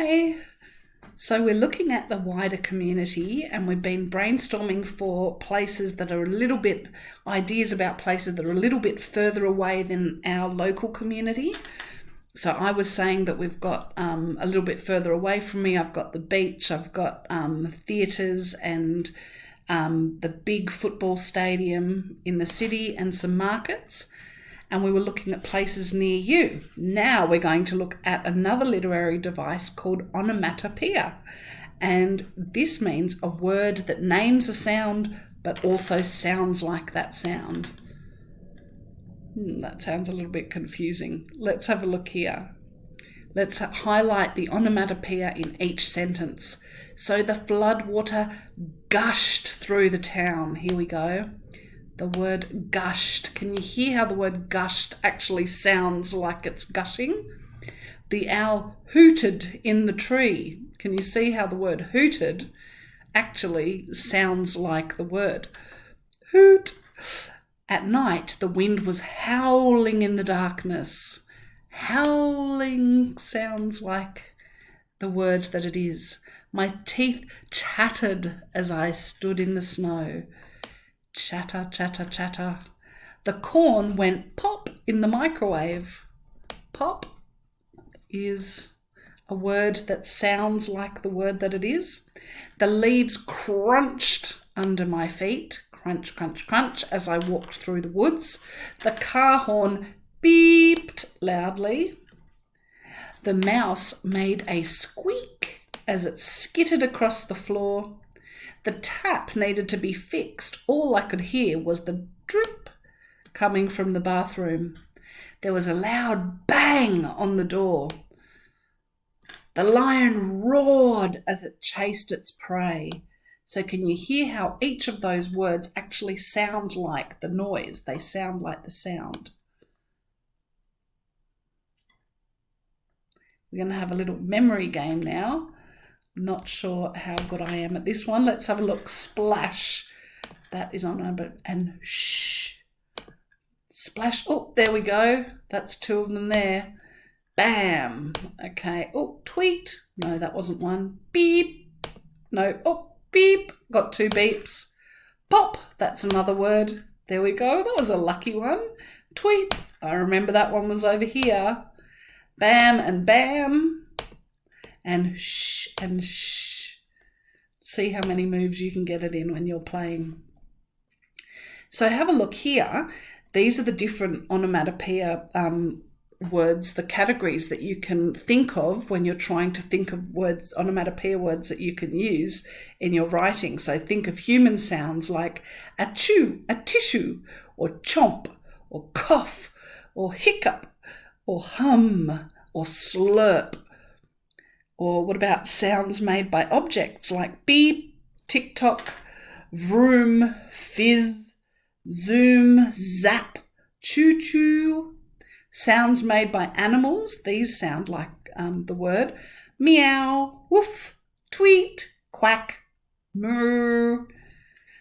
Hi. So we're looking at the wider community, and we've been brainstorming for places that are ideas about places that are a little bit further away than our local community. So I was saying that we've got a little bit further away from me, I've got the beach, I've got theatres and the big football stadium in the city and some markets. And we were looking at places near you. Now we're going to look at another literary device called onomatopoeia. And this means a word that names a sound but also sounds like that sound. That sounds a little bit confusing. Let's have a look here. Let's highlight the onomatopoeia in each sentence. So the flood water gushed through the town. Here we go. The word gushed. Can you hear how the word gushed actually sounds like it's gushing? The owl hooted in the tree. Can you see how the word hooted actually sounds like the word hoot? At night, the wind was howling in the darkness. Howling sounds like the word that it is. My teeth chattered as I stood in the snow. Chatter, chatter, chatter. The corn went pop in the microwave. Pop is a word that sounds like the word that it is. The leaves crunched under my feet. Crunch, crunch, crunch as I walked through the woods. The car horn beeped loudly. The mouse made a squeak as it skittered across the floor. The tap needed to be fixed. All I could hear was the drip coming from the bathroom. There was a loud bang on the door. The lion roared as it chased its prey. So can you hear how each of those words actually sound like the noise? They sound like the sound. We're going to have a little memory game now. Not sure how good I am at this one. Let's have a look. Splash. That is on number. And shh. Splash. Oh, there we go. That's two of them there. Bam. Okay. Oh, tweet. No, that wasn't one. Beep. No. Oh, beep. Got two beeps. Pop. That's another word. There we go. That was a lucky one. Tweet. I remember that one was over here. Bam and bam. And shh and shh. See how many moves you can get it in when you're playing. So have a look here. These are the different onomatopoeia words, the categories that you can think of when you're trying to think of words, onomatopoeia words that you can use in your writing. So think of human sounds like a chew, a tissue, or chomp, or cough, or hiccup, or hum, or slurp. Or what about sounds made by objects like beep, tick-tock, vroom, fizz, zoom, zap, choo-choo. Sounds made by animals. These sound like the word meow, woof, tweet, quack, moo.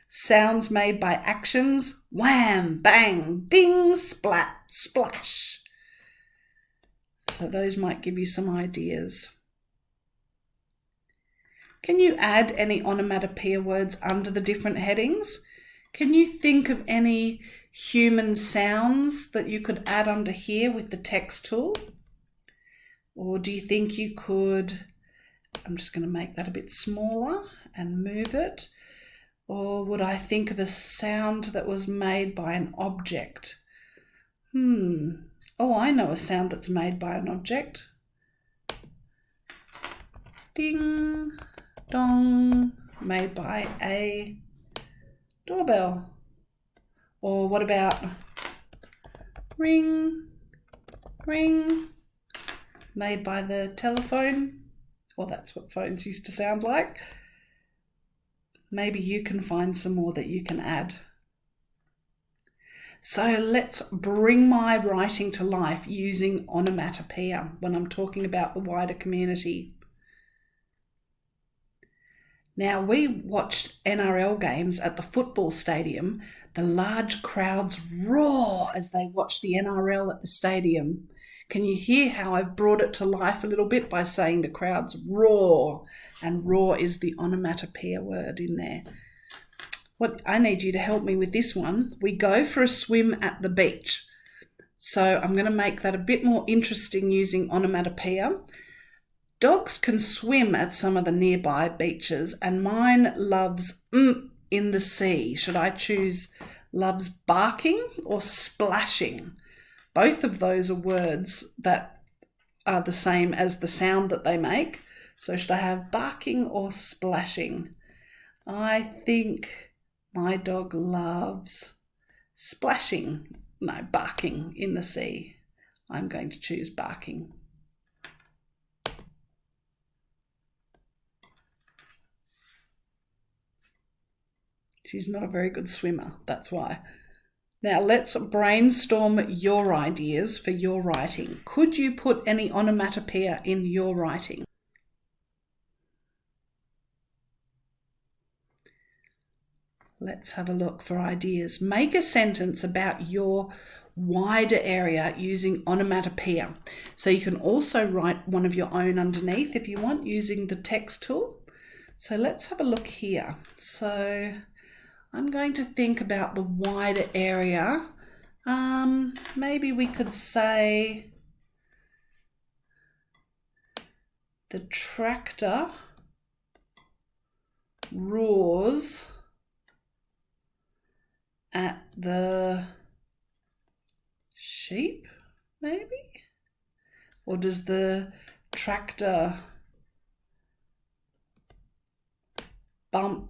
Sounds made by actions. Wham, bang, ding, splat, splash. So those might give you some ideas. Can you add any onomatopoeia words under the different headings? Can you think of any human sounds that you could add under here with the text tool? Or do you think you could, I'm just going to make that a bit smaller and move it. Or would I think of a sound that was made by an object? Oh, I know a sound that's made by an object. Ding. Dong, made by a doorbell. Or what about ring, ring, made by the telephone? Well, that's what phones used to sound like. Maybe you can find some more that you can add. So let's bring my writing to life using onomatopoeia when I'm talking about the wider community. Now, we watched NRL games at the football stadium. The large crowds roar as they watch the NRL at the stadium. Can you hear how I've brought it to life a little bit by saying the crowds roar? And roar is the onomatopoeia word in there. What I need you to help me with this one. We go for a swim at the beach. So I'm going to make that a bit more interesting using onomatopoeia. Dogs can swim at some of the nearby beaches, and mine loves in the sea. Should I choose loves barking or splashing? Both of those are words that are the same as the sound that they make. So should I have barking or splashing? I think my dog loves splashing. No, barking in the sea. I'm going to choose barking. She's not a very good swimmer, that's why. Now let's brainstorm your ideas for your writing. Could you put any onomatopoeia in your writing? Let's have a look for ideas. Make a sentence about your wider area using onomatopoeia. So you can also write one of your own underneath if you want using the text tool. So let's have a look here. So I'm going to think about the wider area. Maybe we could say the tractor roars at the sheep, maybe? Or does the tractor bump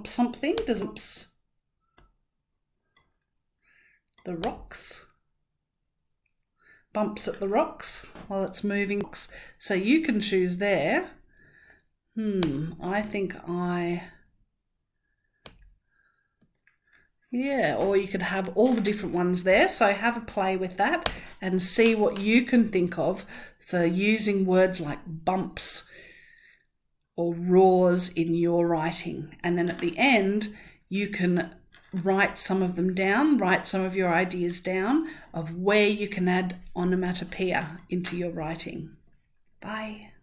something? Does it bumps the rocks? Bumps at the rocks while it's moving. So you can choose there. I think or you could have all the different ones there. So have a play with that and see what you can think of for using words like bumps or roars in your writing. And then at the end, you can write some of them down, write some of your ideas down of where you can add onomatopoeia into your writing. Bye.